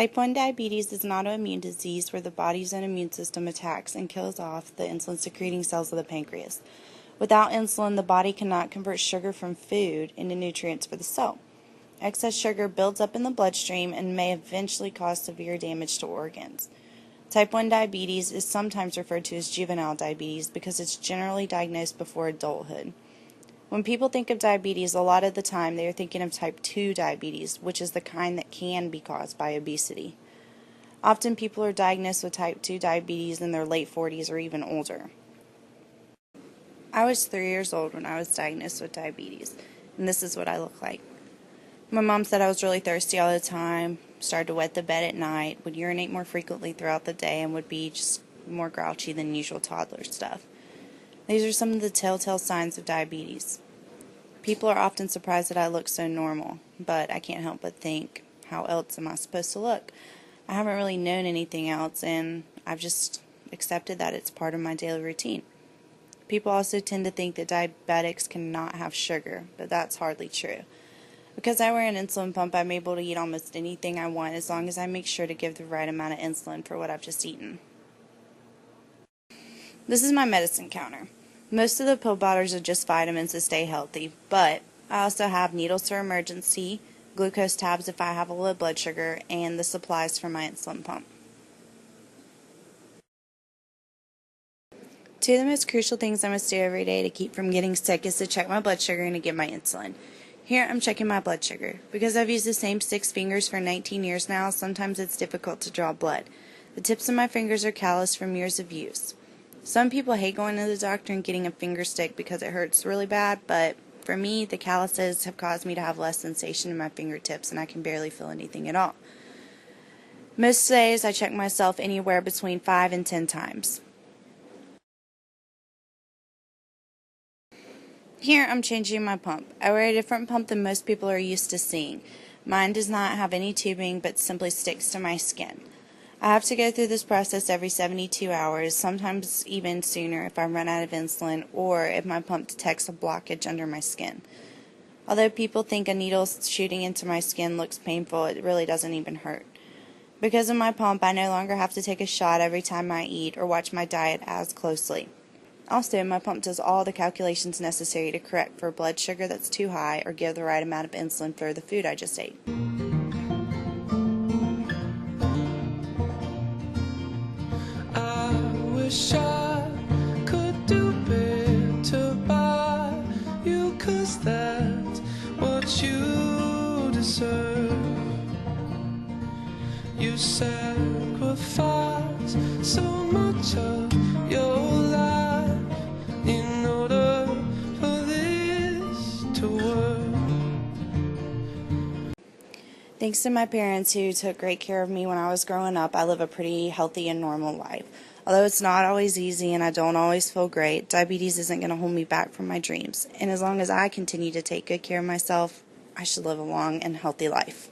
Type 1 diabetes is an autoimmune disease where the body's own immune system attacks and kills off the insulin-secreting cells of the pancreas. Without insulin, the body cannot convert sugar from food into nutrients for the cell. Excess sugar builds up in the bloodstream and may eventually cause severe damage to organs. Type 1 diabetes is sometimes referred to as juvenile diabetes because it's generally diagnosed before adulthood. When people think of diabetes, a lot of the time they are thinking of type 2 diabetes, which is the kind that can be caused by obesity. Often people are diagnosed with type 2 diabetes in their late 40s or even older. I was 3 years old when I was diagnosed with diabetes, and this is what I look like. My mom said I was really thirsty all the time, started to wet the bed at night, would urinate more frequently throughout the day, and would be just more grouchy than usual toddler stuff. These are some of the telltale signs of diabetes. People are often surprised that I look so normal, but I can't help but think, how else am I supposed to look? I haven't really known anything else, and I've just accepted that it's part of my daily routine. People also tend to think that diabetics cannot have sugar, but that's hardly true. Because I wear an insulin pump, I'm able to eat almost anything I want as long as I make sure to give the right amount of insulin for what I've just eaten. This is my medicine counter. Most of the pill bottles are just vitamins to stay healthy, but I also have needles for emergency, glucose tabs if I have a low blood sugar, and the supplies for my insulin pump. Two of the most crucial things I must do every day to keep from getting sick is to check my blood sugar and to get my insulin. Here I'm checking my blood sugar. Because I've used the same 6 fingers for 19 years now, sometimes it's difficult to draw blood. The tips of my fingers are calloused from years of use. Some people hate going to the doctor and getting a finger stick because it hurts really bad, but for me, the calluses have caused me to have less sensation in my fingertips and I can barely feel anything at all. Most days I check myself anywhere between 5 and 10 times. Here I'm changing my pump. I wear a different pump than most people are used to seeing. Mine does not have any tubing but simply sticks to my skin. I have to go through this process every 72 hours, sometimes even sooner if I run out of insulin or if my pump detects a blockage under my skin. Although people think a needle shooting into my skin looks painful, it really doesn't even hurt. Because of my pump, I no longer have to take a shot every time I eat or watch my diet as closely. Also, my pump does all the calculations necessary to correct for blood sugar that's too high or give the right amount of insulin for the food I just ate. I wish I could do better by you, 'cause that's what you deserve. You sacrifice so much of your life in order for this to work. Thanks to my parents who took great care of me when I was growing up, I live a pretty healthy and normal life. Although it's not always easy and I don't always feel great, diabetes isn't going to hold me back from my dreams. And as long as I continue to take good care of myself, I should live a long and healthy life.